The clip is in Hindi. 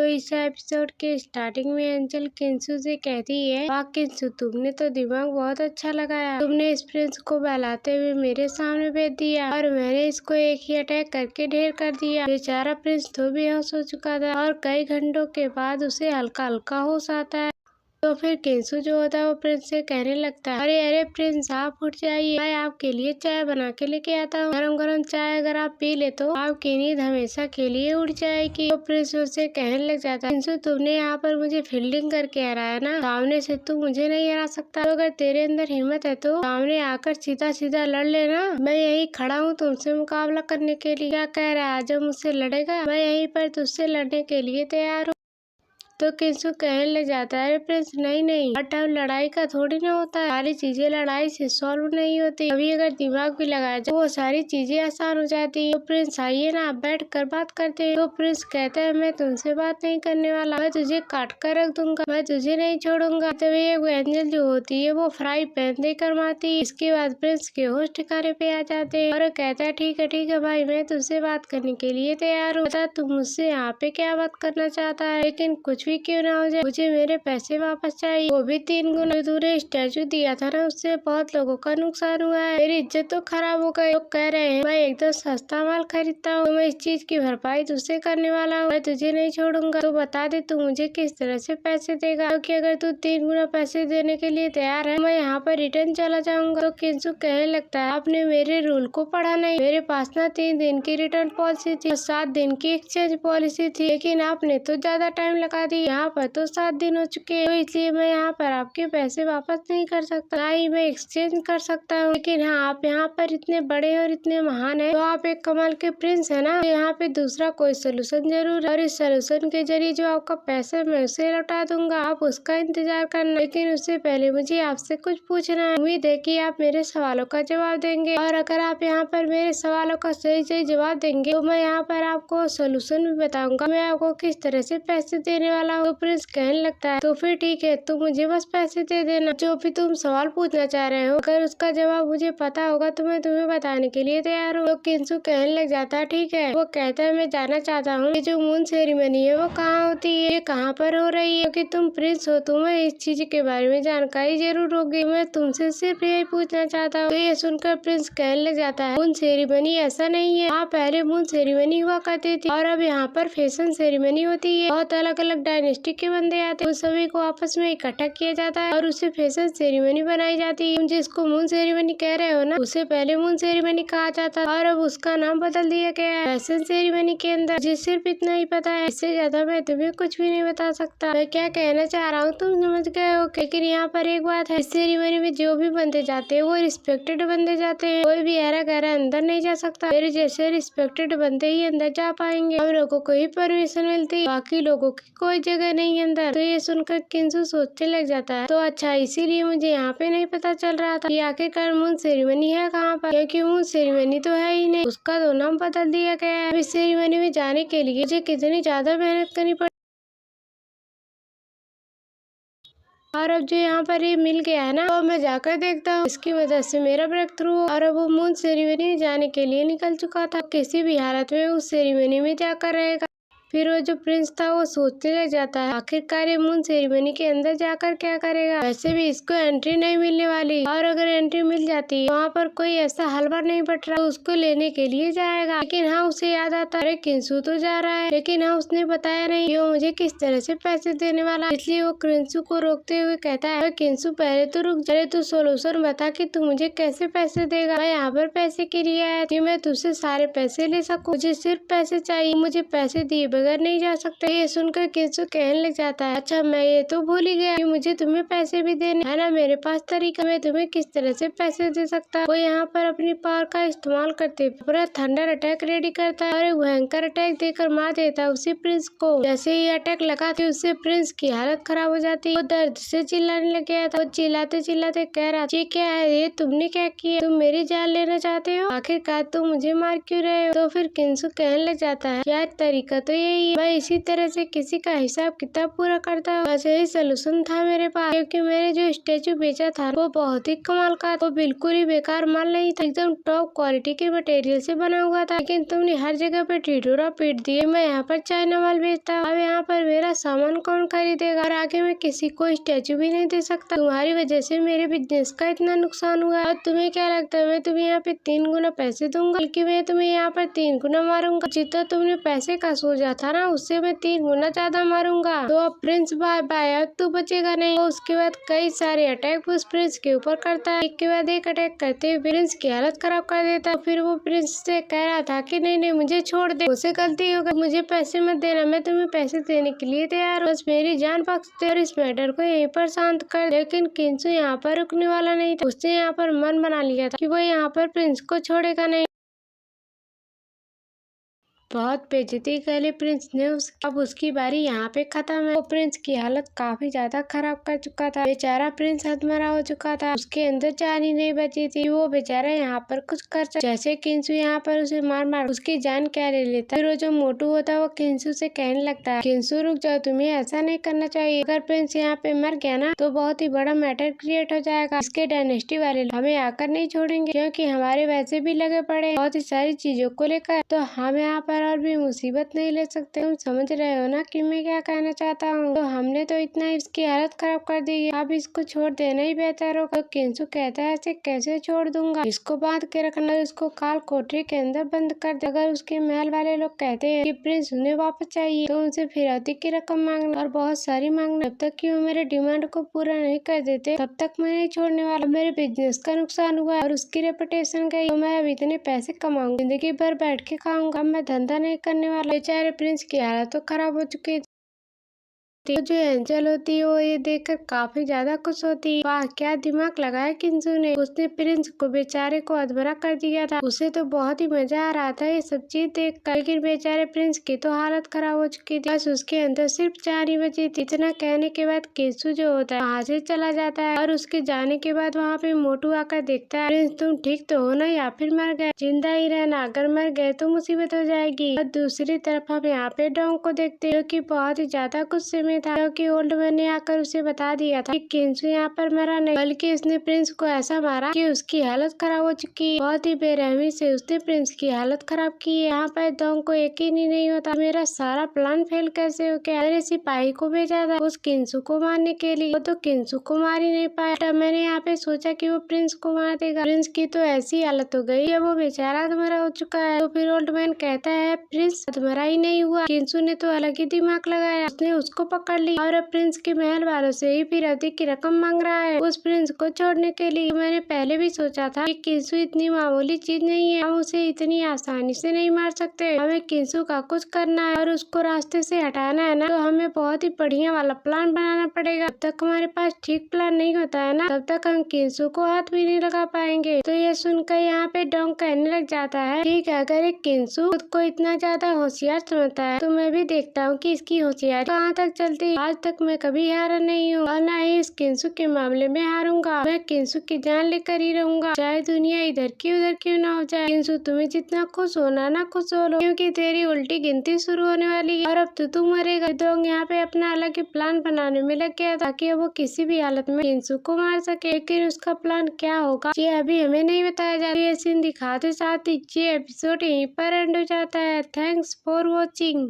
इस एपिसोड के स्टार्टिंग में एंजल किंसू से कहती है, वाह किंसू, तुमने तो दिमाग बहुत अच्छा लगाया। तुमने इस प्रिंस को बहलाते हुए मेरे सामने भेज दिया और मैंने इसको एक ही अटैक करके ढेर कर दिया। बेचारा प्रिंस तो बेहोश हो चुका था और कई घंटों के बाद उसे हल्का हल्का होश आता है। तो फिर किंसू जो होता है वो प्रिंस से कहने लगता है, अरे अरे प्रिंस, आप उठ जाइए, मैं आपके लिए चाय बना के लेके आता हूँ। गरम गरम चाय अगर आप पी ले तो आपकी नींद हमेशा के लिए उड़ जाएगी। तो प्रिंस उससे कहने लग जाता है, किंसू, तुमने यहाँ पर मुझे फील्डिंग करके हराया ना, सामने से तू मुझे नहीं हरा सकता। तो अगर तेरे अंदर हिम्मत है तो सामने आकर सीधा सीधा लड़ लेना, मैं यही खड़ा हूँ तुमसे मुकाबला करने के लिए। क्या कह रहा है, जब मुझसे लड़ेगा मैं यहीं पर तुझसे लड़ने के लिए तैयार हूँ। तो किंसू कहने लग जाता है, अरे प्रिंस, नहीं नहीं, हर टाइम लड़ाई का थोड़ी ना होता है, सारी चीजें लड़ाई से सॉल्व नहीं होती, कभी अगर दिमाग भी लगाया जाए वो सारी चीजें आसान हो जाती है। तो प्रिंस, आइए ना आप बैठ कर बात करते हैं। तो प्रिंस कहता है, मैं तुमसे बात नहीं करने वाला, मैं तुझे काट कर रख दूंगा, मैं तुझे नहीं छोड़ूंगा। तभी एक एंजल जो होती है वो फ्राई पैन देकर मारती है। इसके बाद प्रिंस के होश ठिकाने पे आ जाते हैं और कहता है, ठीक है भाई, मैं तुझसे बात करने के लिए तैयार हूँ, बता तू मुझसे यहाँ पे क्या बात करना चाहता है, लेकिन कुछ भी क्यों ना हो जाए, मुझे मेरे पैसे वापस चाहिए, वो भी 3 गुना। तूने स्टैचू दिया था ना, उससे बहुत लोगों का नुकसान हुआ है, मेरी इज्जत तो खराब हो गई। लोग कह रहे हैं मैं एकदम सस्ता माल खरीदता हूँ, तो मैं इस चीज की भरपाई तुझसे करने वाला हूँ, मैं तुझे नहीं छोड़ूंगा। तो बता दे तू मुझे किस तरह से पैसे देगा, क्योंकि अगर तू 3 गुना पैसे देने के लिए तैयार है मैं यहाँ पर रिटर्न चला जाऊंगा। तो किंसू कहने लगता है, आपने मेरे रूल को पढ़ा नहीं, मेरे पास ना 3 दिन की रिटर्न पॉलिसी थी और 7 दिन की एक्सचेंज पॉलिसी थी, लेकिन आपने तो ज्यादा टाइम लगा दी, यहाँ पर तो 7 दिन हो चुके हैं, तो इसलिए मैं यहाँ पर आपके पैसे वापस नहीं कर सकता, ना ही मैं एक्सचेंज कर सकता हूँ। लेकिन हाँ, आप यहाँ पर इतने बड़े और इतने महान हैं, तो आप एक कमाल के प्रिंस है ना, तो यहाँ पे दूसरा कोई सोल्यूशन जरूर है और इस सोल्यूशन के जरिए जो आपका पैसा मैं उसे लौटा दूंगा, आप उसका इंतजार करना। लेकिन उससे पहले मुझे आपसे कुछ पूछना है, उम्मीद है कि आप मेरे सवालों का जवाब देंगे, और अगर आप यहाँ पर मेरे सवालों का सही सही जवाब देंगे तो मैं यहाँ पर आपको सोल्यूशन भी बताऊंगा, मैं आपको किस तरह से पैसे देने वाला हूँ। प्रिंस कहने लगता है, तो फिर ठीक है, तुम मुझे बस पैसे दे देना, जो भी तुम सवाल पूछना चाह रहे हो, अगर उसका जवाब मुझे पता होगा तो मैं तुम्हें बताने के लिए तैयार हूँ। तो किंसू कहने लग जाता है, ठीक है। वो कहता है, मैं जानना चाहता हूँ ये जो मून सेरेमनी है वो कहाँ होती है, ये कहाँ पर हो रही है, क्योंकि तुम प्रिंस हो, तुम्हें इस चीज के बारे में जानकारी जरूर होगी, मैं तुमसे सिर्फ यही पूछना चाहता हूँ। तो ये सुनकर प्रिंस कहने लग जाता है, मून सेरेमनी ऐसा नहीं है, हाँ पहले मून सेरेमनी हुआ करती थी और अब यहाँ पर फैशन सेरेमनी होती है, बहुत अलग अलग डायनेस्टी के बंदे आते हैं, उन सभी को आपस में इकट्ठा किया जाता है और उसे फैशन सेरेमनी बनाई जाती है। तुम जिसको मून सेरेमनी कह रहे हो ना, उसे पहले मून सेरेमनी कहा जाता था और अब उसका नाम बदल दिया गया है फैशन सेरेमनी के अंदर। मुझे सिर्फ इतना ही पता है, इससे ज्यादा मैं तुम्हें कुछ भी नहीं बता सकता। मैं क्या कहना चाह रहा हूँ तुम समझ गए हो, लेकिन यहाँ पर एक बात है, इस सेरेमनी में जो भी बंदे जाते हैं वो रिस्पेक्टेड बंदे जाते हैं, कोई भी हरा गहरा अंदर नहीं जा सकता, मेरे जैसे रिस्पेक्टेड बंदे ही अंदर जा पाएंगे, हम लोगों को ही परमिशन मिलती, बाकी लोगों की कोई जगह नहीं अंदर। तो ये सुनकर किंसू सोचने लग जाता है, तो अच्छा, इसीलिए मुझे यहाँ पे नहीं पता चल रहा था कि आखिरकार मून सेरेमनी है कहाँ पर, क्योंकि मून सेरेमनी तो है ही नहीं, उसका तो नाम बदल दिया गया है। इस सेरेमनी में जाने के लिए मुझे कितनी ज्यादा मेहनत करनी पड़ी, और अब जो यहाँ पर ये मिल गया है ना, तो मैं जाकर देखता हूँ, इसकी मदद से मेरा ब्रेक थ्रू। और अब वो मून सेरेमनी में जाने के लिए निकल चुका था, किसी भी हालत में उस सेरेमनी में जाकर रहेगा। फिर वो जो प्रिंस था वो सोचने लग जाता है, आखिरकार ये मून सेरेमनी के अंदर जाकर क्या करेगा, वैसे भी इसको एंट्री नहीं मिलने वाली, और अगर एंट्री मिल जाती है वहाँ पर कोई ऐसा हलवा नहीं बट रहा तो उसको लेने के लिए जाएगा। लेकिन हाँ, उसे याद आता है, अरे किंसू तो जा रहा है, लेकिन हाँ उसने बताया नहीं कि वो मुझे किस तरह से पैसे देने वाला, इसलिए वो किंसू को रोकते हुए कहता है, किंसू पहले तो रुक जा, तू सोल्यूशन बता कि तू मुझे कैसे पैसे देगा, मैं यहाँ पर पैसे के लिए आया कि मैं तुझसे सारे पैसे ले सकूँ, मुझे सिर्फ पैसे चाहिए, मुझे पैसे दिए बगैर नहीं जा सकते। ये सुनकर किंसू कहने लग जाता है, अच्छा मैं ये तो भूल ही गया कि मुझे तुम्हें पैसे भी देने है ना, मेरे पास तरीका, मैं तुम्हें किस तरह से पैसे दे सकता। वो यहाँ पर अपनी पावर का इस्तेमाल करते पूरा थंडर अटैक रेडी करता है और एक भयंकर अटैक देकर मार देता है उसी प्रिंस को। जैसे ही अटैक लगाते उससे प्रिंस की हालत खराब हो जाती है, वो दर्द से चिल्लाने लग गया था, वो चिल्लाते चिल्लाते कह रहा, ये क्या है, ये तुमने क्या किया, तुम मेरी जान लेना चाहते हो, आखिरकार तुम मुझे मार क्यों रहे हो। तो फिर किंसू कहने लग जाता है, यार तरीका तो यही ही है। मैं इसी तरह से किसी का हिसाब किताब पूरा करता हूँ। बस यही सोल्यूशन था मेरे पास, क्योंकि मैंने जो स्टैचू बेचा था वो बहुत ही कमाल का, वो बिल्कुल ही बेकार माल नहीं था, एकदम टॉप क्वालिटी के मटेरियल से बना हुआ था। लेकिन तुमने हर जगह पे ढिढोरा पीट दिया। मैं यहाँ पर चाइना माल बेचता हूँ, अब यहाँ पर मेरा सामान कौन खरीदेगा, और आगे मैं किसी को स्टैचू भी नहीं दे सकता। तुम्हारी वजह से मेरे बिजनेस का इतना नुकसान हुआ। और तुम्हें क्या लगता है मैं तुम्हें यहाँ पे 3 गुना पैसे दूंगा, बल्कि मैं तुम्हें यहाँ पर 3 गुना मारूंगा। जितना तुमने पैसे का सोचा था ना, उससे मैं 3 गुना ज्यादा मारूंगा। तो अब प्रिंस बाय बाय, अब तू बचेगा नहीं। तो उसके बाद कई सारे अटैक उस प्रिंस के ऊपर करता है। एक के बाद एक अटैक करते हुए प्रिंस की हालत खराब कर देता है। फिर वो प्रिंस से कह रहा था कि नहीं नहीं मुझे छोड़ दे, मुझसे गलती हो गई, मुझे पैसे मत देना, मैं तुम्हें पैसे देने के लिए तैयार हूँ, बस मेरी जान बख्श दे और इस मैटर को यहीं पर शांत कर। लेकिन किंसु यहाँ पर रुकने वाला नहीं था। उसने यहाँ पर मन बना लिया था कि वो यहाँ पर प्रिंस को छोड़ेगा नहीं। बहुत बेइज्जती कर ली प्रिंस ने अब उसकी बारी यहाँ पे खत्म है। वो प्रिंस की हालत काफी ज्यादा खराब कर चुका था। बेचारा प्रिंस हथमरा हो चुका था, उसके अंदर जान ही नहीं बची थी। वो बेचारा यहाँ पर कुछ कर जैसे किंसु यहाँ पर उसे मार मार उसकी जान क्या ले लेता। फिर वो जो मोटू होता है वो किंसु से कहने लगता है, किंसु रुक जाओ, तुम्हें ऐसा नहीं करना चाहिए। अगर प्रिंस यहाँ पे मर गया ना तो बहुत ही बड़ा मैटर क्रिएट हो जाएगा। इसके डायनेस्टी वाले हमें आकर नहीं छोड़ेंगे, क्योंकि हमारे वैसे भी लगे पड़े बहुत ही सारी चीजों को लेकर, तो हम यहाँ पर और भी मुसीबत नहीं ले सकते। तुम समझ रहे हो ना कि मैं क्या कहना चाहता हूँ। तो हमने तो इतना इसकी हालत खराब कर दी है, अब इसको छोड़ देना ही बेहतर होगा। तो किंसु कहता है ऐसे कैसे छोड़ दूंगा, इसको बांध के रखना, इसको काल कोठरी के अंदर बंद कर दे। अगर उसके महल वाले लोग कहते हैं कि प्रिंस उन्हें वापस चाहिए तो उनसे फिरौती की रकम मांगना और बहुत सारी मांगना। जब तक कि वो मेरे डिमांड को पूरा नहीं कर देते तब तक मैं नहीं छोड़ने वाला। मेरे बिजनेस का नुकसान हुआ और उसकी रेपुटेशन गई, तो मैं अब इतने पैसे कमाऊंगा, जिंदगी भर बैठ के खाऊंगा, मैं धंधा नहीं करने वाला। बेचारे प्रिंस की हालत तो खराब हो चुकी तो जो एंजल होती है वो ये देखकर काफी ज्यादा खुश होती है। वाह क्या दिमाग लगाया किंसु ने, उसने प्रिंस को बेचारे को अधमरा कर दिया था। उसे तो बहुत ही मजा आ रहा था ये सब चीज देखकर, लेकिन बेचारे प्रिंस की तो हालत खराब हो चुकी थी। बस उसके अंदर सिर्फ जान ही बची थी। इतना कहने के बाद किंसु जो होता है वहाँ से चला जाता है और उसके जाने के बाद वहाँ पे मोटू आकर देखता है, प्रिंस तुम ठीक तो हो ना या फिर मर गए, जिंदा ही रहना, अगर मर गए तो मुसीबत हो जाएगी। और दूसरी तरफ हम यहाँ पे डोंग को देखते हैं, जो की बहुत ही ज्यादा गुस्से में था, क्योंकि ओल्ड मैन ने आकर उसे बता दिया था कि किंसु यहाँ पर मरा नहीं, बल्कि उसने प्रिंस को ऐसा मारा कि उसकी हालत खराब हो चुकी है। बहुत ही बेरहमी से उसने प्रिंस की हालत खराब की है। यहाँ पर डोंग को यकीन ही नहीं होता मेरा सारा प्लान फेल कैसे हो गया। मेरे सिपाही को भेजा था उस किंसु को मारने के लिए, वो तो किंसु को मार ही नहीं पाया। तब मैंने यहाँ पे सोचा कि वो प्रिंस को मार देगा। प्रिंस की तो ऐसी हालत हो गई है, वो बेचारा अधमरा हो चुका है। तो फिर ओल्ड मैन कहता है प्रिंस अधमरा ही नहीं हुआ, किंसु ने तो अलग ही दिमाग लगाया, उसने उसको पकड़ लिया और अब प्रिंस के महल वालों से ही फिरौती की रकम मांग रहा है उस प्रिंस को छोड़ने के लिए। तो मैंने पहले भी सोचा था कि किंसु इतनी मामूली चीज नहीं है, हम उसे इतनी आसानी से नहीं मार सकते। हमें किंसु का कुछ करना है और उसको रास्ते से हटाना है ना, तो हमें बहुत ही बढ़िया वाला प्लान बनाना पड़ेगा। जब तक हमारे पास ठीक प्लान नहीं होता है ना, तब तक हम किंसु को हाथ भी नहीं लगा पाएंगे। तो ये सुनकर यहाँ पे डोंग कहने लग जाता है, ठीक है, अगर एक किंसु खुद को इतना ज्यादा होशियार समझता है तो मैं भी देखता हूँ कि इसकी होशियारी कहाँ तक चलती है। आज तक मैं कभी हारा नहीं हूँ और ना ही इस किंसु के मामले में हारूंगा। मैं किंसु की जान लेकर ही रहूंगा, चाहे दुनिया इधर की उधर क्यों ना हो जाए। किंसु तुम्हें जितना खुश होना ना खुश हो लो, क्योंकि तेरी उल्टी गिनती शुरू होने वाली है और अब तो तू मरेगा। डोंग यहाँ पे अपना अलग ही प्लान बनाने में लग गया ताकि वो किसी भी हालत में किंसु को मार सके, लेकिन उसका प्लान क्या होगा ये अभी हमें नहीं बताया जाता। ये सीन दिखाते साथ ही ये एपिसोड यहीं पर एंड हो जाता है। Thanks for watching.